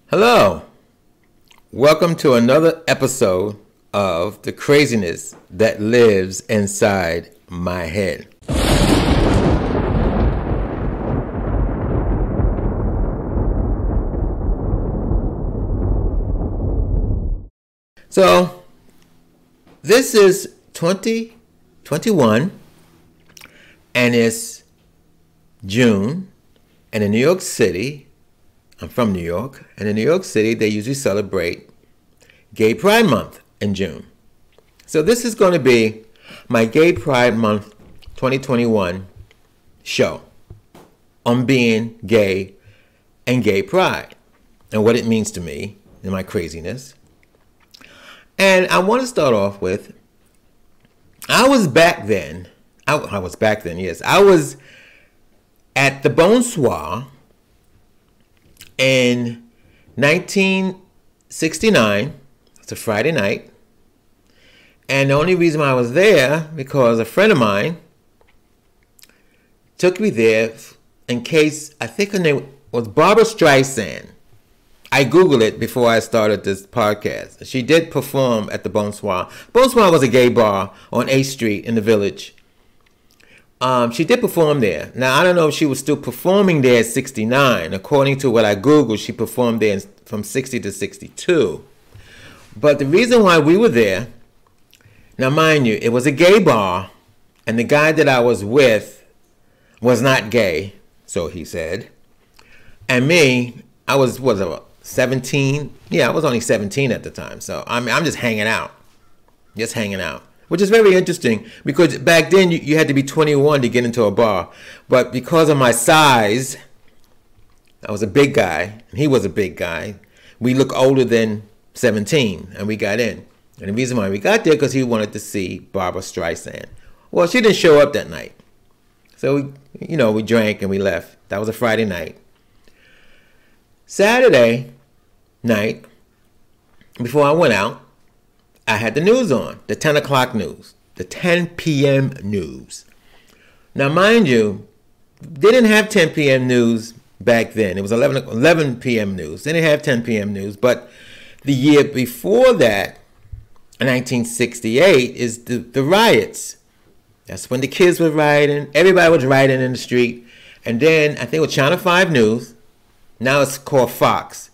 Hello, welcome to another episode of the craziness that lives inside my head. So, this is 2021 and it's June, and in New York City, I'm from New York, and in New York City, they usually celebrate Gay Pride Month in June. So this is going to be my Gay Pride Month 2021 show on being gay and gay pride and what it means to me and my craziness. And I want to start off with, I was back then, yes. I was at the Bonsoir in 1969. It's a Friday night. And the only reason I was there, because a friend of mine took me there in case, I think her name was Barbra Streisand. I Googled it before I started this podcast. She did perform at the Bonsoir. Bonsoir was a gay bar on 8th Street in the Village. She did perform there. Now, I don't know if she was still performing there at 69. According to what I Googled, she performed there from 60 to 62. But the reason why we were there, now mind you, it was a gay bar, and the guy that I was with was not gay, so he said. And me, I was 17? Yeah, I was only 17 at the time, so I'm just hanging out. Which is very interesting, because back then you had to be 21 to get into a bar. But because of my size, I was a big guy, and he was a big guy. We look older than 17, and we got in. And the reason why we got there, because he wanted to see Barbra Streisand. Well, she didn't show up that night. So, we drank and we left. That was a Friday night. Saturday night, before I went out, I had the news on, the 10 o'clock news, the 10 p.m. news. Now, mind you, they didn't have 10 p.m. news back then. It was 11 p.m. news. They didn't have 10 p.m. news. But the year before that, 1968, is the riots. That's when the kids were rioting. Everybody was rioting in the street. And then, I think it was Channel 5 News. Now it's called Fox.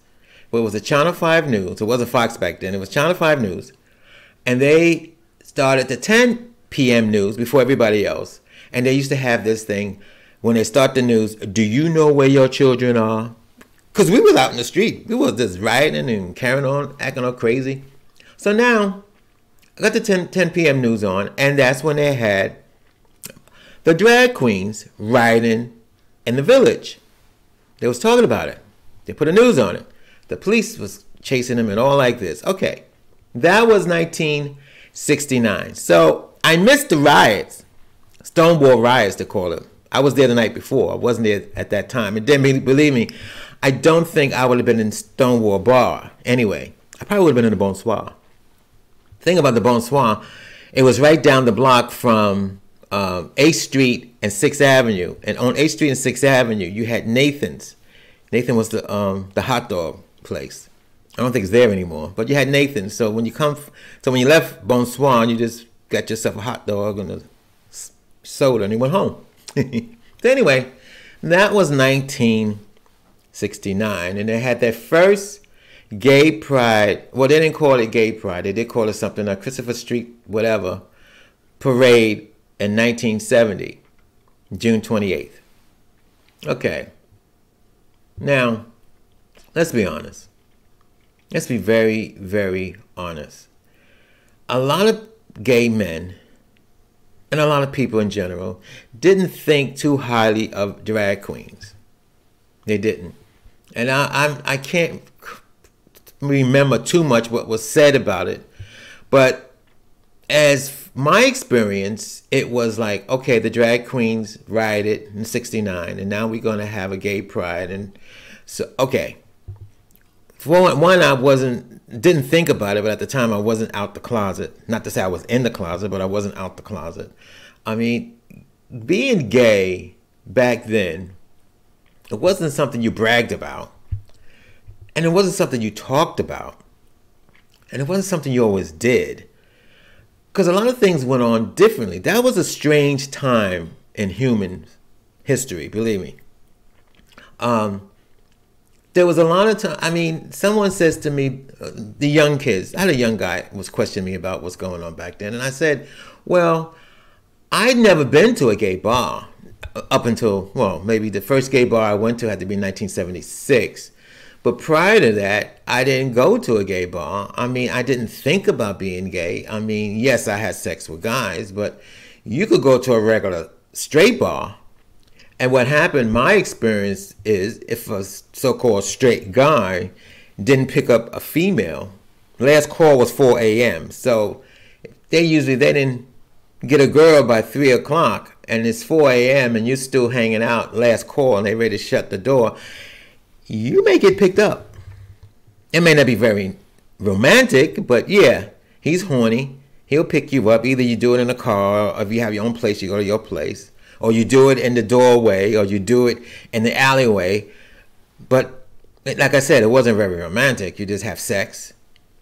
But it was a Channel 5 News. It wasn't Fox back then. It was Channel 5 News. And they started the 10 p.m. news before everybody else. And they used to have this thing when they start the news, do you know where your children are? Because we was out in the street. We was just rioting and carrying on, acting all crazy. So now, I got the 10 p.m. news on, and that's when they had the drag queens rioting in the Village. They was talking about it. They put a news on it. The police was chasing them and all like this. Okay. That was 1969. So I missed the riots. Stonewall riots, they call it. I was there the night before. I wasn't there at that time. And then, believe me, I don't think I would have been in Stonewall Bar. Anyway, I probably would have been in the Bonsoir. Thing about the Bonsoir, it was right down the block from 8th Street and 6th Avenue. And on 8th Street and 6th Avenue, you had Nathan's. Nathan was the hot dog place. I don't think it's there anymore, but you had Nathan's. So when you left Bonsoir, you just got yourself a hot dog and a soda, and you went home. So anyway, that was 1969, and they had their first gay pride. Well, they didn't call it gay pride. They did call it something like Christopher Street, whatever, parade in 1970, June 28th. Okay. Now, let's be honest. Let's be very, very honest. A lot of gay men and a lot of people in general didn't think too highly of drag queens. They didn't. And I can't remember too much what was said about it. But as my experience, it was like, okay, the drag queens rioted in 69, and now we're going to have a gay pride. And so, okay. For one, I didn't think about it, but at the time I wasn't out the closet. Not to say I was in the closet, but I wasn't out the closet. I mean, being gay back then, it wasn't something you bragged about. And it wasn't something you talked about. And it wasn't something you always did. Because a lot of things went on differently. That was a strange time in human history, believe me. There was a lot of time. I mean, someone says to me, the young kids, I had a young guy who was questioning me about what's going on back then. And I said, well, I'd never been to a gay bar up until, well, maybe the first gay bar I went to had to be 1976. But prior to that, I didn't go to a gay bar. I mean, I didn't think about being gay. I mean, yes, I had sex with guys, but you could go to a regular straight bar. And what happened, my experience is, if a so-called straight guy didn't pick up a female, last call was 4 a.m. So they didn't get a girl by 3 o'clock, and it's 4 a.m. and you're still hanging out, last call, and they're ready to shut the door. You may get picked up. It may not be very romantic, but yeah, he's horny. He'll pick you up. Either you do it in a car, or if you have your own place, you go to your place. Or you do it in the doorway, or you do it in the alleyway. But like I said, it wasn't very romantic. You just have sex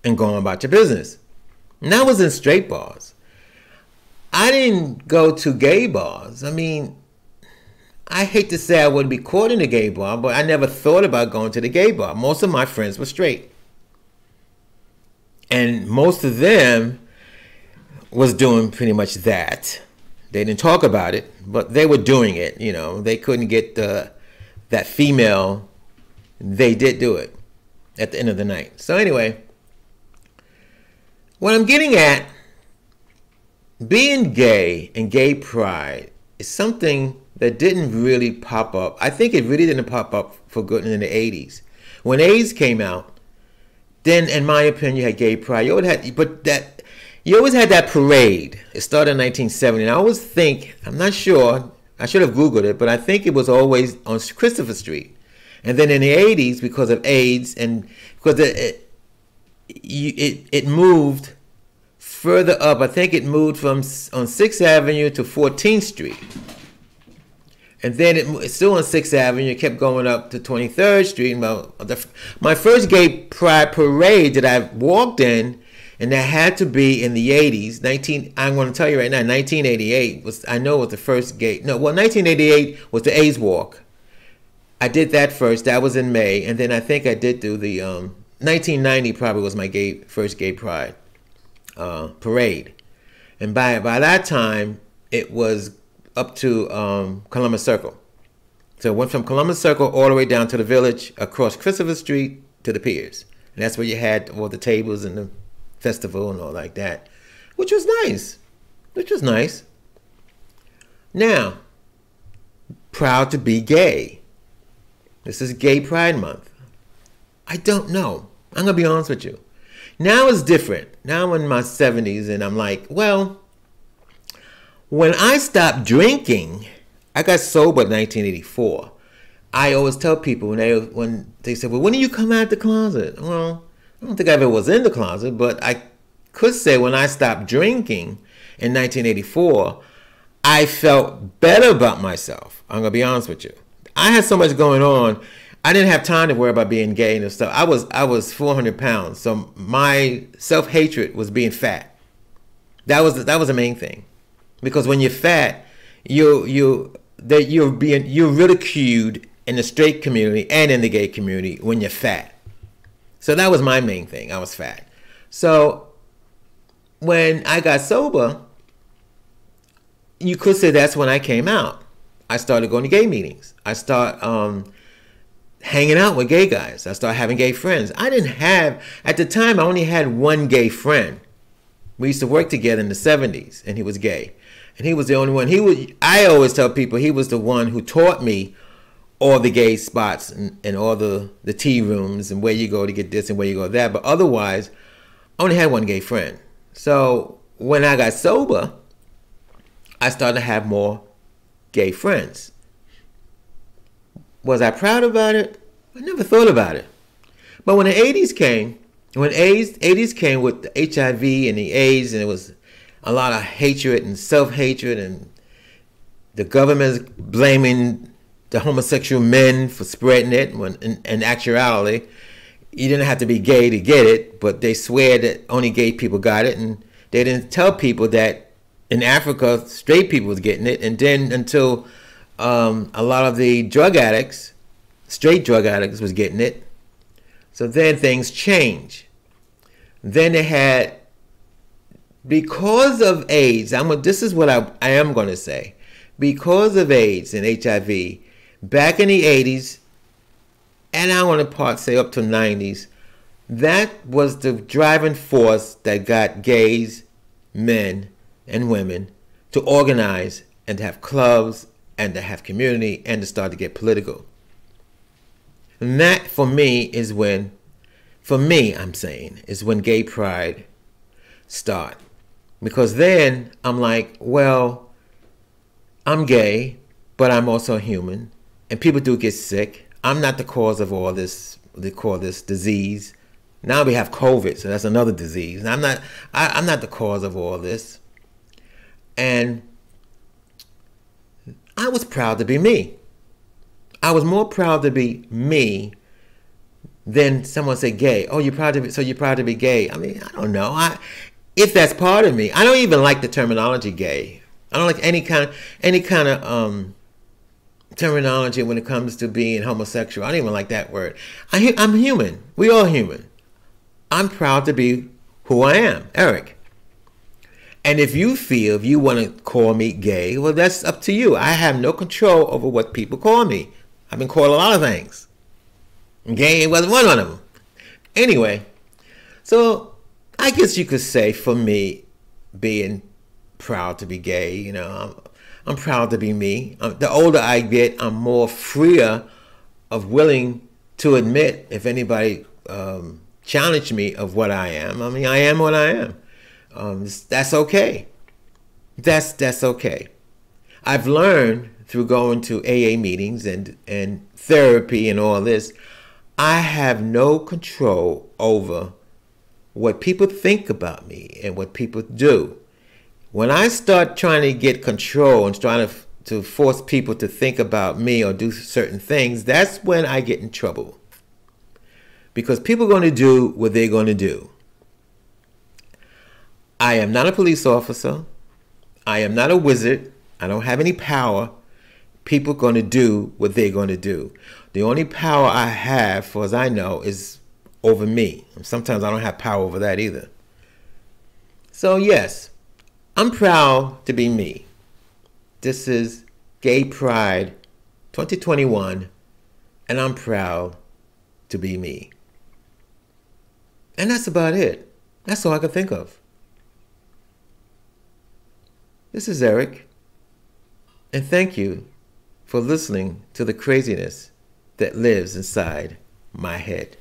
and go on about your business. And that was in straight bars. I didn't go to gay bars. I mean, I hate to say I wouldn't be caught in a gay bar, but I never thought about going to the gay bar. Most of my friends were straight. And most of them was doing pretty much that. They didn't talk about it, but they were doing it. You know, they couldn't get that female. They did do it at the end of the night. So anyway, what I'm getting at, being gay and gay pride is something that didn't really pop up. I think it really didn't pop up for good in the 80s. When AIDS came out, then in my opinion, you had gay pride. You always had that parade. It started in 1970. And I always think, I'm not sure, I should have Googled it, but I think it was always on Christopher Street. And then in the 80s, because of AIDS, and because it moved further up, I think it moved from on 6th Avenue to 14th Street. And then it's still on 6th Avenue. It kept going up to 23rd Street. My first gay pride parade that I walked in, and that had to be in the 80s. I'm going to tell you right now, 1988 was the first gay. No, well, 1988 was the AIDS Walk. I did that first. That was in May, and then I think I did do the 1990 probably was my first gay pride parade. And by that time, it was up to Columbus Circle. So it went from Columbus Circle all the way down to the Village, across Christopher Street to the piers. And that's where you had all the tables and the festival and all like that, which was nice. Now, proud to be gay. This is Gay Pride Month. I don't know. I'm going to be honest with you. Now it's different. Now I'm in my 70s and I'm like, well, when I stopped drinking, I got sober in 1984. I always tell people when they say, well, when do you come out the closet? Well, I don't think I ever was in the closet, but I could say when I stopped drinking in 1984, I felt better about myself. I'm going to be honest with you. I had so much going on. I didn't have time to worry about being gay and stuff. I was 400 pounds. So my self-hatred was being fat. That was the main thing. Because when you're fat, you're ridiculed in the straight community and in the gay community when you're fat. So that was my main thing. I was fat. So when I got sober, you could say that's when I came out. I started going to gay meetings. I started hanging out with gay guys. I started having gay friends. At the time, I only had one gay friend. We used to work together in the 70s, and he was gay. And he was the only one. I always tell people he was the one who taught me all the gay spots and all the tea rooms and where you go to get this and where you go that. But otherwise, I only had one gay friend. So when I got sober, I started to have more gay friends. Was I proud about it? I never thought about it. But when the 80s came, when 80s came with the HIV and the AIDS, and it was a lot of hatred and self-hatred, and the government blaming the homosexual men for spreading it, when in actuality, you didn't have to be gay to get it, but they swear that only gay people got it, and they didn't tell people that in Africa straight people was getting it. And then until a lot of the drug addicts, straight drug addicts, was getting it. So then things change. Then they had, because of AIDS, this is what I am going to say. Because of AIDS and HIV, back in the 80s, and I want to say up to 90s, that was the driving force that got gays, men, and women to organize and to have clubs and to have community and to start to get political. And that, for me, is when, is when gay pride started. Because then I'm like, well, I'm gay, but I'm also human, and people do get sick. I'm not the cause of all this, they call this disease. Now we have COVID, so that's another disease. And I'm not the cause of all this. And I was proud to be me. I was more proud to be me than someone say gay. Oh, you're proud to be gay. I mean, I don't know. If that's part of me. I don't even like the terminology gay. I don't like any kind of terminology when it comes to being homosexual. I don't even like that word. I'm human. We all human. I'm proud to be who I am, Eric. And if you want to call me gay, well, that's up to you. I have no control over what people call me. I've been called a lot of things. Gay wasn't one of them. Anyway, so I guess you could say for me, being proud to be gay, you know, I'm proud to be me. The older I get, I'm more freer of willing to admit if anybody challenge me of what I am. I mean, I am what I am. That's okay. That's okay. I've learned through going to AA meetings and therapy and all this, I have no control over what people think about me and what people do. When I start trying to get control and trying to force people to think about me or do certain things, that's when I get in trouble. Because people are going to do what they're going to do. I am not a police officer. I am not a wizard. I don't have any power. People are going to do what they're going to do. The only power I have, for as I know, is over me. Sometimes I don't have power over that either. So yes, I'm proud to be me. This is Gay Pride 2021, and I'm proud to be me. And that's about it. That's all I can think of. This is Eric, and thank you for listening to the craziness that lives inside my head.